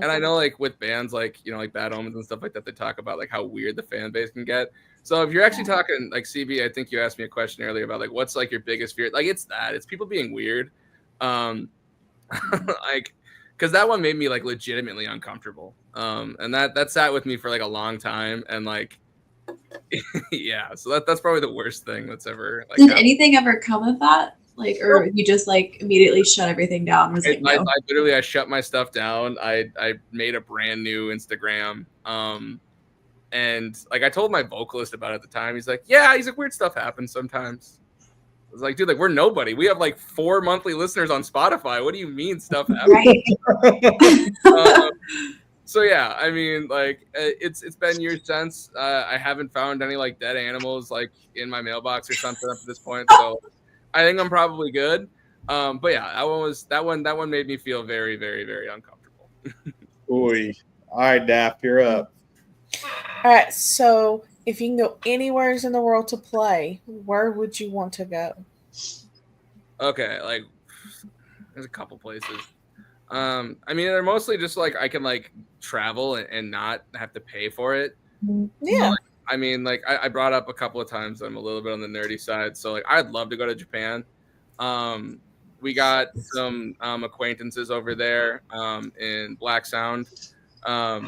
I know like with bands like like Bad Omens and stuff like that, they talk about like how weird the fan base can get. So if you're actually talking like CB, I think you asked me a question earlier about like what's like your biggest fear. Like it's people being weird. Like because that one made me like legitimately uncomfortable. And that sat with me for like a long time. And like yeah, so that's probably the worst thing that's ever like did anything ever come of that? Like, or you just like immediately shut everything down? Was like, no. I shut my stuff down. I made a brand new Instagram. And like I told my vocalist about it at the time. He's like, weird stuff happens sometimes. I was like, dude, like we're nobody. We have like 4 monthly listeners on Spotify. What do you mean stuff happens? Right. So yeah, I mean, like it's been years since. I haven't found any like dead animals like in my mailbox or something up to this point. So I think I'm probably good. But yeah, that one made me feel very, very, very uncomfortable. Oy. All right, Daft, you're up. All right, so if you can go anywhere in the world to play, where would you want to go? Okay, like there's a couple places. I mean, they're mostly just like I can like travel and not have to pay for it. Yeah. Like, I mean, like I brought up a couple of times I'm a little bit on the nerdy side, so like I'd love to go to Japan. we got some acquaintances over there in Black Sound. I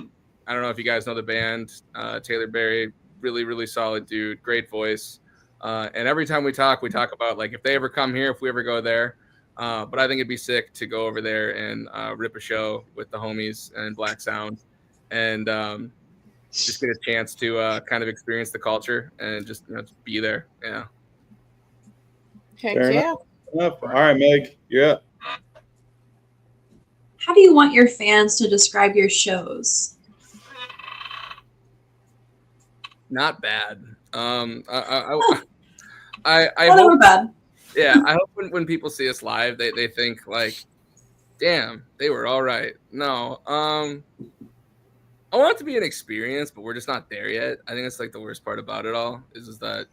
don't know if you guys know the band. Taylor Berry, really, really solid dude, great voice. And every time we talk about like if they ever come here, if we ever go there. But I think it'd be sick to go over there and rip a show with the homies and Black Sound, and just get a chance to kind of experience the culture and just just be there. Yeah. Heck Fair yeah. All right, Meg, you're up. How do you want your fans to describe your shows? Not bad. I Not hope, over bad. yeah, I hope when people see us live, they think like, damn, they were all right. No, I want it to be an experience, but we're just not there yet. I think that's like the worst part about it all is that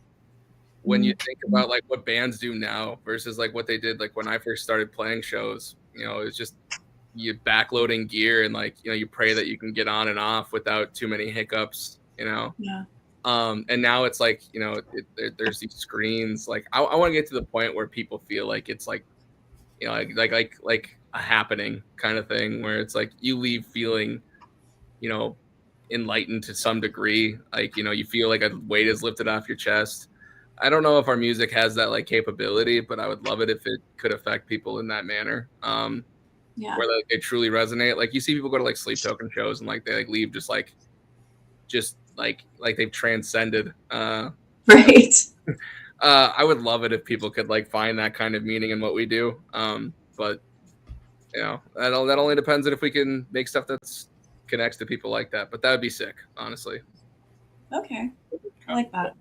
when you think about like what bands do now versus like what they did like when I first started playing shows, it's just you backloading gear and like you pray that you can get on and off without too many hiccups. Yeah. And now it's like there's these screens. Like I want to get to the point where people feel like it's like like a happening kind of thing where it's like you leave feeling enlightened to some degree. Like you feel like a weight is lifted off your chest. I don't know if our music has that like capability, but I would love it if it could affect people in that manner. Yeah. Where like, they truly resonate. Like you see people go to like Sleep Token shows and like they like leave just like they've transcended. Right. I would love it if people could like find that kind of meaning in what we do. But that only depends on if we can make stuff that's connects to people like that. But that would be sick, honestly. Okay. I like that.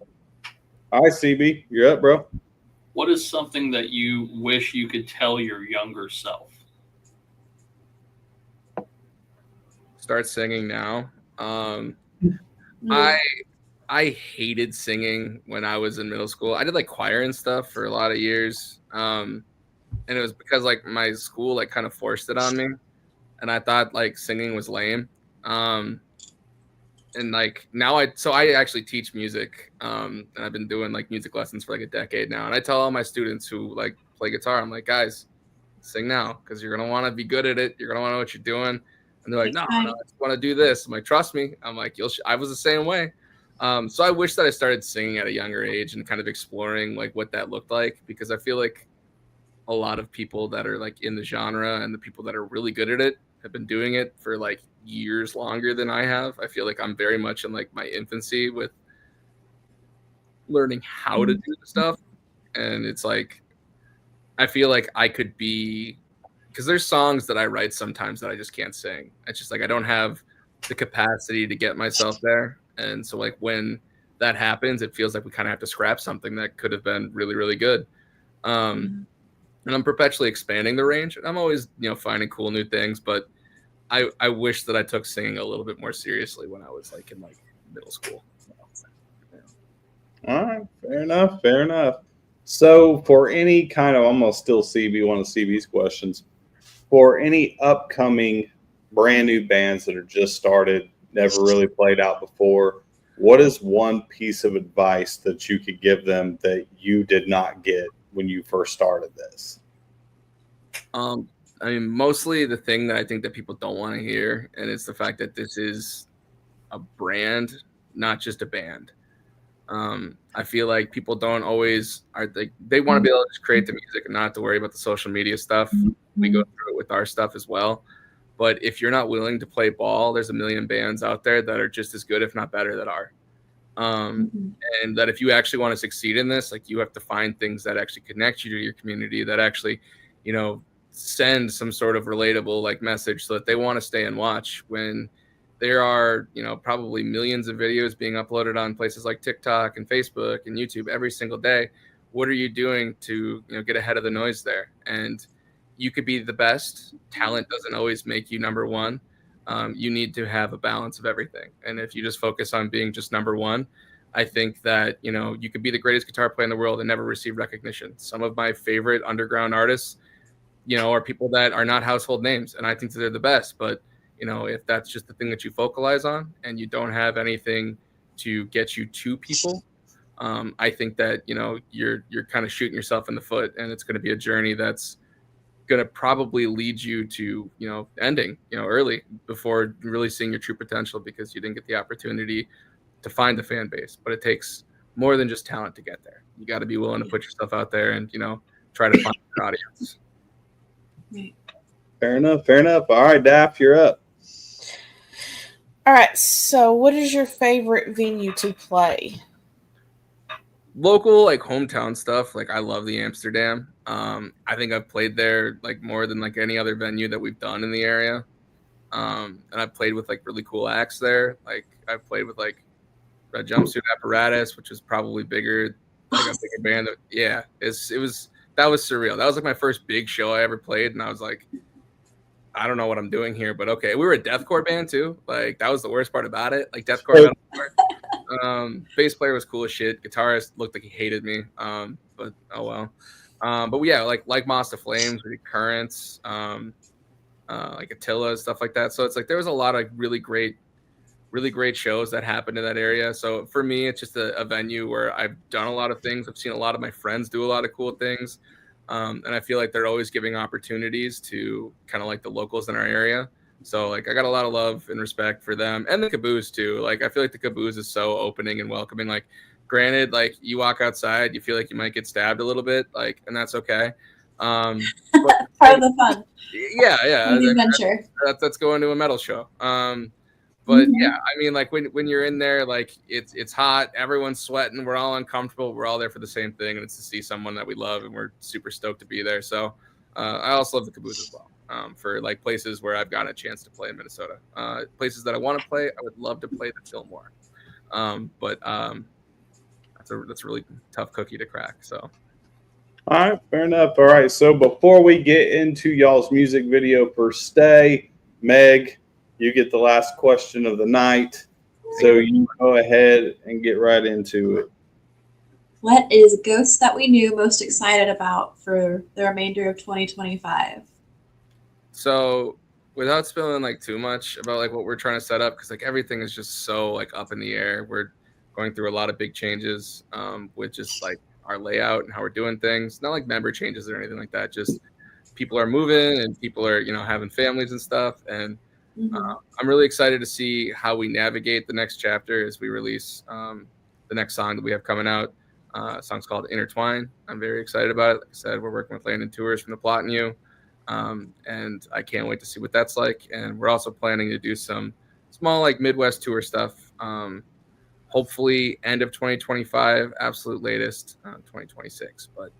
All right, CB, you're up, bro. What is something that you wish you could tell your younger self? Start singing now. I hated singing when I was in middle school. I did like choir and stuff for a lot of years. And it was because like my school like kind of forced it on me. And I thought like singing was lame. And like now I actually teach music. And I've been doing like music lessons for like a decade now. And I tell all my students who like play guitar, I'm like, guys, sing now because you're gonna want to be good at it. You're gonna want to know what you're doing. And they're like, no, I just want to do this. I'm like, trust me. I'm like, I was the same way. So I wish that I started singing at a younger age and kind of exploring like what that looked like, because I feel like a lot of people that are like in the genre and the people that are really good at it have been doing it for like years longer than I have. I feel like I'm very much in like my infancy with learning how to do the stuff. And it's like, I feel like I could be, because there's songs that I write sometimes that I just can't sing. It's just like I don't have the capacity to get myself there. And so like when that happens, it feels like we kind of have to scrap something that could have been really, really good. And I'm perpetually expanding the range. I'm always, finding cool new things, but I wish that I took singing a little bit more seriously when I was like in like middle school. All right, fair enough. So for any kind of, I'm gonna still CB one of CB's questions. For any upcoming brand new bands that are just started, never really played out before, what is one piece of advice that you could give them that you did not get when you first started this? I mean, mostly the thing that I think that people don't want to hear, and it's the fact that this is a brand, not just a band. I feel like people don't always they want to be able to just create the music and not have to worry about the social media stuff. We go through it with our stuff as well. But if you're not willing to play ball, there's a million bands out there that are just as good, if not better, that are. And that if you actually want to succeed in this, like you have to find things that actually connect you to your community, that actually, send some sort of relatable like message so that they want to stay and watch when there are, probably millions of videos being uploaded on places like TikTok and Facebook and YouTube every single day. What are you doing to, get ahead of the noise there? And you could be the best. Talent doesn't always make you number one. You need to have a balance of everything. And if you just focus on being just number one, I think that, you could be the greatest guitar player in the world and never receive recognition. Some of my favorite underground artists, are people that are not household names. And I think that they're the best. But, if that's just the thing that you focalize on and you don't have anything to get you to people, I think that, you're kind of shooting yourself in the foot, and it's going to be a journey that's going to probably lead you to, ending, early before really seeing your true potential because you didn't get the opportunity to find the fan base. But it takes more than just talent to get there. You got to be willing to put yourself out there and, try to find your audience. Fair enough. All right, Daff, you're up. All right. So, what is your favorite venue to play? Local, like hometown stuff. Like I love the Amsterdam. I think I've played there like more than like any other venue that we've done in the area. And I've played with like really cool acts there. Like I've played with like Red Jumpsuit Apparatus, which was probably bigger, like a bigger band. That was surreal. That was like my first big show I ever played, and I was like, I don't know what I'm doing here, but okay. We were a deathcore band too. Like that was the worst part about it. Like deathcore. Bass player was cool as shit. Guitarist looked like he hated me. But oh well. But yeah, like Moss to Flames, we did Currents, like Attila, stuff like that. So it's like there was a lot of really great shows that happened in that area. So for me, it's just a venue where I've done a lot of things. I've seen a lot of my friends do a lot of cool things. And I feel like they're always giving opportunities to kind of like the locals in our area. So like I got a lot of love and respect for them and the Caboose too. Like I feel like the Caboose is so opening and welcoming. Like granted, like you walk outside, you feel like you might get stabbed a little bit, like, and that's okay. But, part of the fun. Yeah. The adventure. That's going to a metal show. But yeah, I mean, like when you're in there, like it's hot, everyone's sweating, we're all uncomfortable, we're all there for the same thing, and it's to see someone that we love, and we're super stoked to be there. So I also love the Caboose as well. For like places where I've gotten a chance to play in Minnesota, places that I want to play, I would love to play the Fillmore. But that's a really tough cookie to crack. So. All right, fair enough. All right, so before we get into y'all's music video for Stay, Meg, you get the last question of the night. So you go ahead and get right into it. What is Ghosts That We Knew most excited about for the remainder of 2025? So without spilling like too much about like what we're trying to set up, because like everything is just so like up in the air. We're going through a lot of big changes with just like our layout and how we're doing things. Not like member changes or anything like that. Just people are moving and people are, having families and stuff. And I'm really excited to see how we navigate the next chapter as we release the next song that we have coming out. The song's called Intertwine. I'm very excited about it. Like I said, we're working with Landon Tours from The Plot and You. And I can't wait to see what that's like. And we're also planning to do some small like Midwest tour stuff. Hopefully end of 2025, absolute latest 2026. But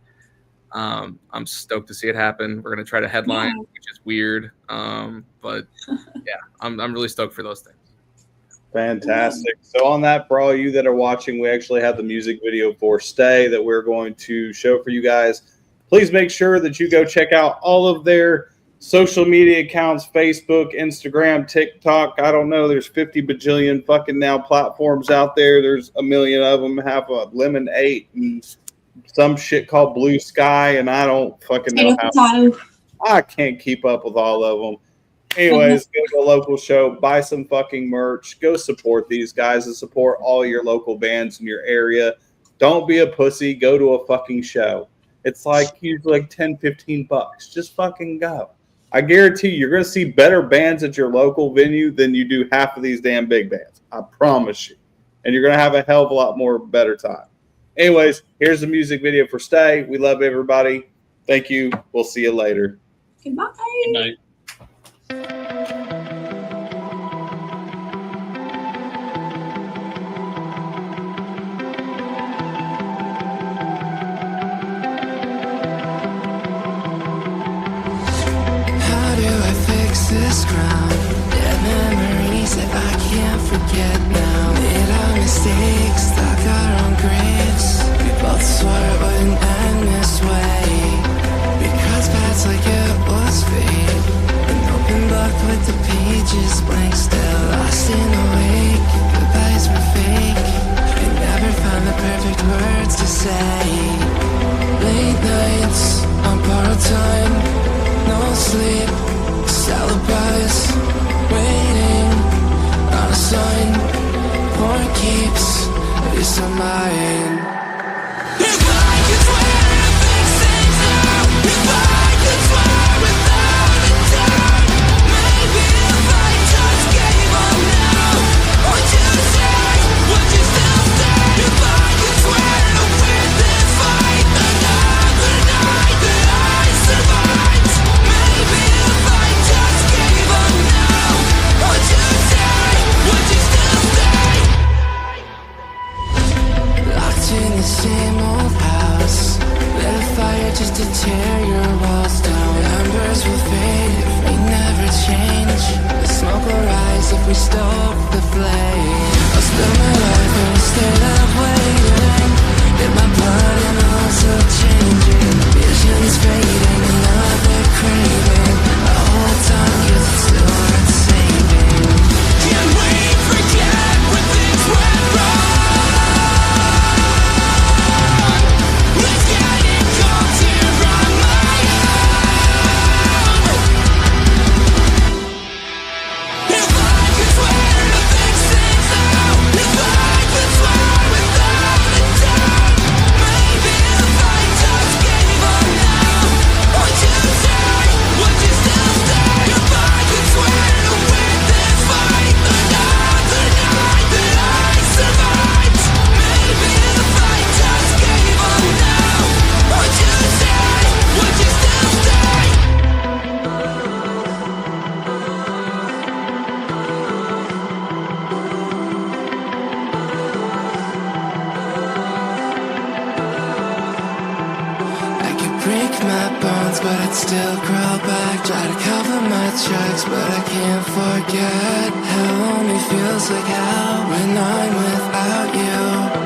I'm stoked to see it happen. We're gonna try to headline, which is weird. But yeah, I'm really stoked for those things. Fantastic. So on that, for all you that are watching, we actually have the music video for Stay that we're going to show for you guys. Please make sure that you go check out all of their social media accounts, Facebook, Instagram, TikTok. I don't know. There's 50 bajillion fucking now platforms out there. There's a million of them. Have a Lemon 8 and some shit called Blue Sky, and I don't fucking know how. I can't keep up with all of them. Anyways, go to a local show, buy some fucking merch, go support these guys and support all your local bands in your area. Don't be a pussy. Go to a fucking show. It's like usually like 10, 15 bucks. Just fucking go. I guarantee you're going to see better bands at your local venue than you do half of these damn big bands. I promise you. And you're going to have a hell of a lot more better time. Anyways, here's the music video for Stay. We love everybody. Thank you. We'll see you later. Goodbye. Good night. This ground, dead memories that I can't forget now. Made our mistakes, dug our own graves. We both swore it wouldn't end this way, because paths like it was fate. An open book with the pages blank, still lost in the wake. Goodbyes were fake. I never found the perfect words to say. Late nights on borrowed time, no sleep. Alibis, waiting on a sign for keeps peace of mind. If I could swear to fix things now, if I could swear just to tear your walls down. Numbers will fade if we never change. The smoke will rise if we stoke the flame. I'll spend my life in a state of waiting. Get my blood and also changing. Visions fading, another craving. I hold on 'cause it's still worth saving. Can we forget when things went wrong? Let's get it cold here on my own. If I could swear to fix things out, if I could swear without a doubt, maybe if I just gave up now, would you say, would you still stay? If I could swear to win this fight, another night that I survived, maybe if I just gave up now, would you say, would you still stay? I could break my bones, but I'd still crawl back. Try to cover my tracks, but I can't forget. Hell only feels like hell when I'm without you.